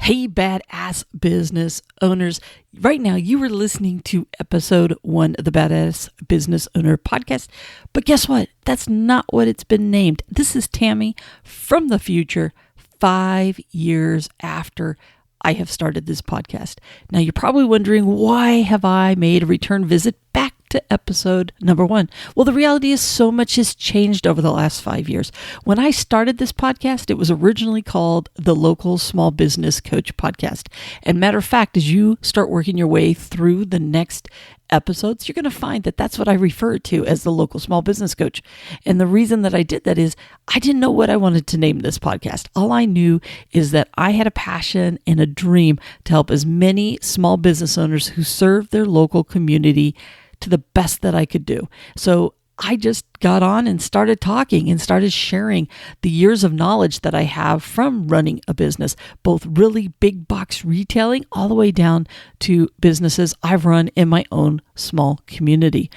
Hey, badass business owners. Right now, you are listening to episode 1 of the Badass Business Owner podcast. But guess what? That's not what it's been named. This is Tammy from the future, 5 years after I have started this podcast. Now, you're probably wondering, why have I made a return visit back to episode number 1? Well, the reality is so much has changed over the last 5 years. When I started this podcast, it was originally called the Local Small Business Coach Podcast. And matter of fact, as you start working your way through the next episodes, you're going to find that that's what I refer to as the Local Small Business Coach. And the reason that I did that is I didn't know what I wanted to name this podcast. All I knew is that I had a passion and a dream to help as many small business owners who serve their local community to the best that I could do. So I just got on and started talking and started sharing the years of knowledge that I have from running a business, both really big box retailing all the way down to businesses I've run in my own small community.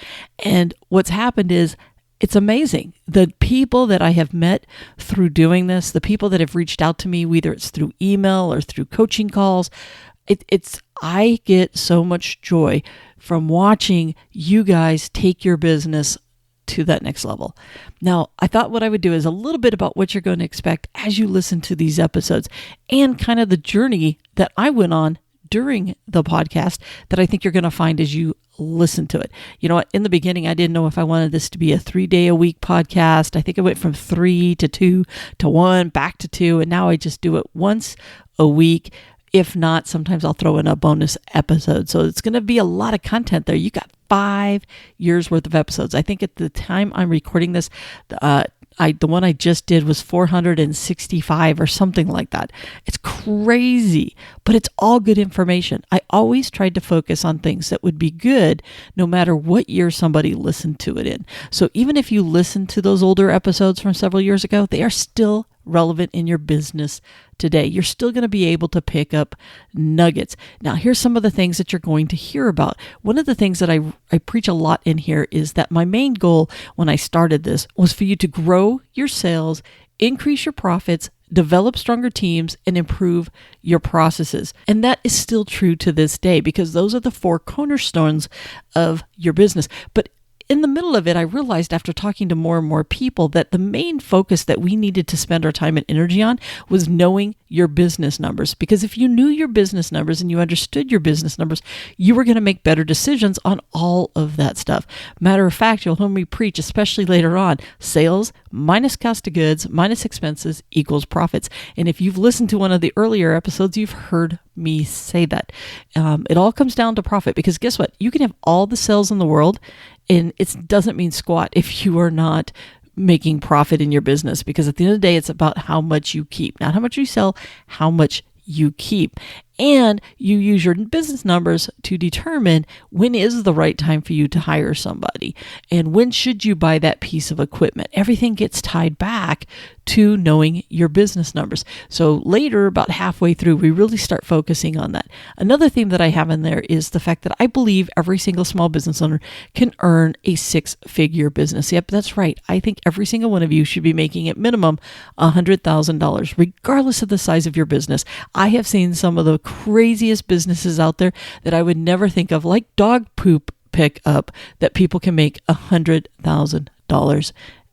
And what's happened is it's amazing. The people that I have met through doing this, the people that have reached out to me, whether it's through email or through coaching calls, I get so much joy from watching you guys take your business to that next level. Now, I thought what I would do is a little bit about what you're going to expect as you listen to these episodes and kind of the journey that I went on during the podcast that I think you're going to find as you listen to it. You know what? In the beginning, I didn't know if I wanted this to be a 3-day-a-week podcast. I think it went from 3 to 2 to 1, back to 2, and now I just do it once a week. If not, sometimes I'll throw in a bonus episode. So it's going to be a lot of content there. You got 5 years worth of episodes. I think at the time I'm recording this, the one I just did was 465 or something like that. It's crazy, but it's all good information. I always tried to focus on things that would be good no matter what year somebody listened to it in. So even if you listen to those older episodes from several years ago, they are still relevant in your business today. You're still going to be able to pick up nuggets. Now, here's some of the things that you're going to hear about. One of the things that I preach a lot in here is that my main goal when I started this was for you to grow your sales, increase your profits, develop stronger teams, and improve your processes. And that is still true to this day because those are the 4 cornerstones of your business. But in the middle of it, I realized after talking to more and more people that the main focus that we needed to spend our time and energy on was knowing your business numbers. Because if you knew your business numbers and you understood your business numbers, you were going to make better decisions on all of that stuff. Matter of fact, you'll hear me preach, especially later on, sales minus cost of goods minus expenses equals profits. And if you've listened to one of the earlier episodes, you've heard me say that. It all comes down to profit because guess what? You can have all the sales in the world and it doesn't mean squat if you are not making profit in your business, because at the end of the day, it's about how much you keep, not how much you sell, how much you keep. And you use your business numbers to determine when is the right time for you to hire somebody and when should you buy that piece of equipment. Everything gets tied back to knowing your business numbers. So later, about halfway through, we really start focusing on that. Another theme that I have in there is the fact that I believe every single small business owner can earn a 6-figure business. Yep, that's right. I think every single one of you should be making at minimum $100,000, regardless of the size of your business. I have seen some of the craziest businesses out there that I would never think of, like dog poop pickup, that people can make $100,000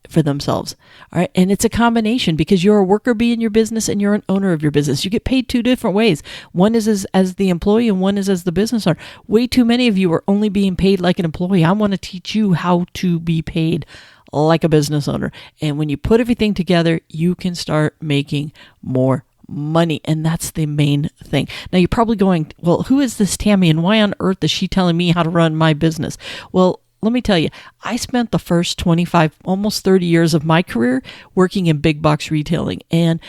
for themselves. All right. And it's a combination because you're a worker bee in your business and you're an owner of your business. You get paid 2 different ways. One is as the employee and one is as the business owner. Way too many of you are only being paid like an employee. I want to teach you how to be paid like a business owner. And when you put everything together, you can start making more money. And that's the main thing. Now you're probably going, well, who is this Tammy and why on earth is she telling me how to run my business? Well, let me tell you, I spent the first 25, almost 30 years of my career working in big box retailing. And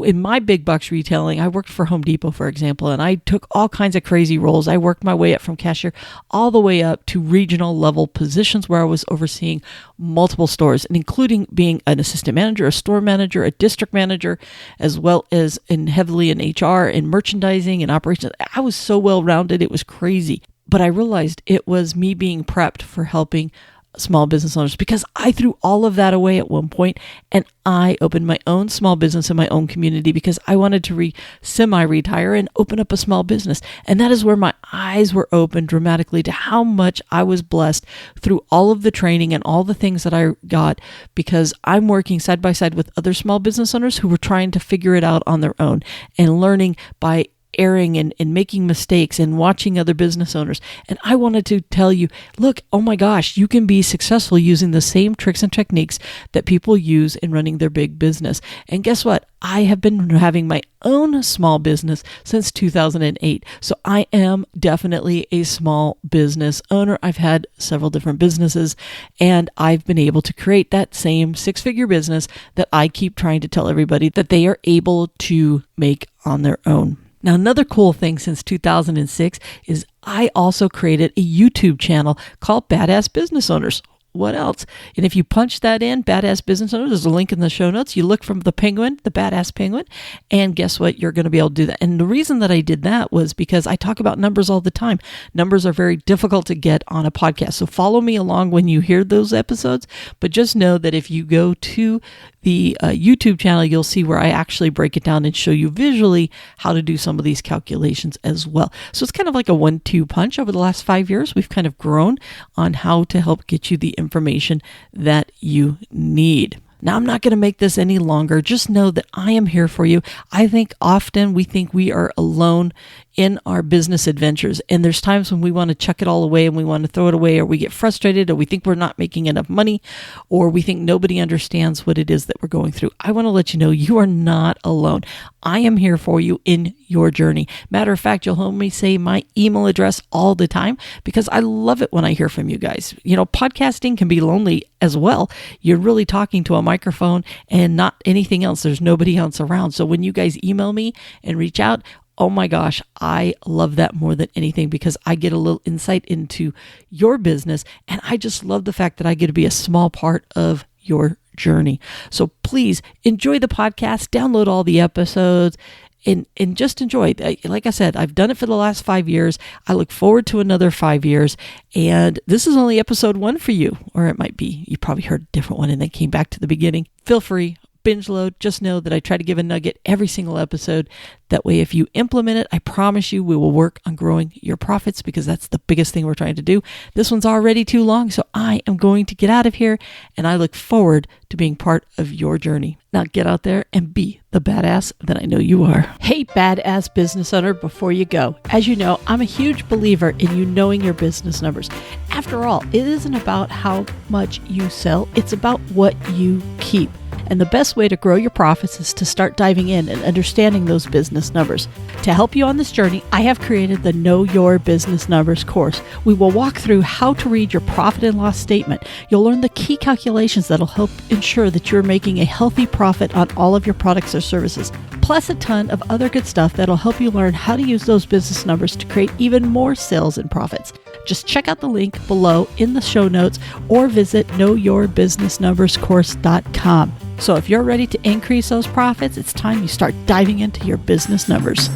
in my big box retailing, I worked for Home Depot, for example, and I took all kinds of crazy roles. I worked my way up from cashier all the way up to regional level positions where I was overseeing multiple stores, and including being an assistant manager, a store manager, a district manager, as well as heavily in HR and merchandising and operations. I was so well-rounded, it was crazy. But I realized it was me being prepped for helping small business owners, because I threw all of that away at one point and I opened my own small business in my own community because I wanted to semi-retire and open up a small business. And that is where my eyes were opened dramatically to how much I was blessed through all of the training and all the things that I got, because I'm working side by side with other small business owners who were trying to figure it out on their own and learning by erring and making mistakes and watching other business owners. And I wanted to tell you, look, oh my gosh, you can be successful using the same tricks and techniques that people use in running their big business. And guess what? I have been having my own small business since 2008. So I am definitely a small business owner. I've had several different businesses and I've been able to create that same six-figure business that I keep trying to tell everybody that they are able to make on their own. Now, another cool thing since 2006 is I also created a YouTube channel called Badass Business Owners. What else? And if you punch that in, Badass Business Owners, there's a link in the show notes. You look from the penguin, the badass penguin, and guess what? You're going to be able to do that. And the reason that I did that was because I talk about numbers all the time. Numbers are very difficult to get on a podcast. So follow me along when you hear those episodes. But just know that if you go to the YouTube channel, you'll see where I actually break it down and show you visually how to do some of these calculations as well. So it's kind of like a 1-2 punch. Over the last 5 years, we've kind of grown on how to help get you the information that you need. Now, I'm not going to make this any longer. Just know that I am here for you. I think often we think we are alone in our business adventures. And there's times when we want to chuck it all away and we want to throw it away, or we get frustrated, or we think we're not making enough money, or we think nobody understands what it is that we're going through. I want to let you know you are not alone. I am here for you in your journey. Matter of fact, you'll hear me say my email address all the time because I love it when I hear from you guys. You know, podcasting can be lonely as well. You're really talking to a microphone and not anything else. There's nobody else around. So when you guys email me and reach out, oh my gosh, I love that more than anything because I get a little insight into your business. And I just love the fact that I get to be a small part of your journey. So please enjoy the podcast, download all the episodes, and just enjoy. Like I said, I've done it for the last 5 years. I look forward to another 5 years. And this is only episode 1 for you, or it might be, you probably heard a different one and then came back to the beginning. Feel free. Binge load. Just know that I try to give a nugget every single episode. That way, if you implement it, I promise you we will work on growing your profits because that's the biggest thing we're trying to do. This one's already too long, so I am going to get out of here and I look forward to being part of your journey. Now get out there and be the badass that I know you are. Hey, badass business owner, before you go, as you know, I'm a huge believer in you knowing your business numbers. After all, it isn't about how much you sell, it's about what you keep. And the best way to grow your profits is to start diving in and understanding those business numbers. To help you on this journey, I have created the Know Your Business Numbers course. We will walk through how to read your profit and loss statement. You'll learn the key calculations that'll help ensure that you're making a healthy profit on all of your products or services, plus a ton of other good stuff that'll help you learn how to use those business numbers to create even more sales and profits. Just check out the link below in the show notes or visit knowyourbusinessnumberscourse.com. So if you're ready to increase those profits, it's time you start diving into your business numbers.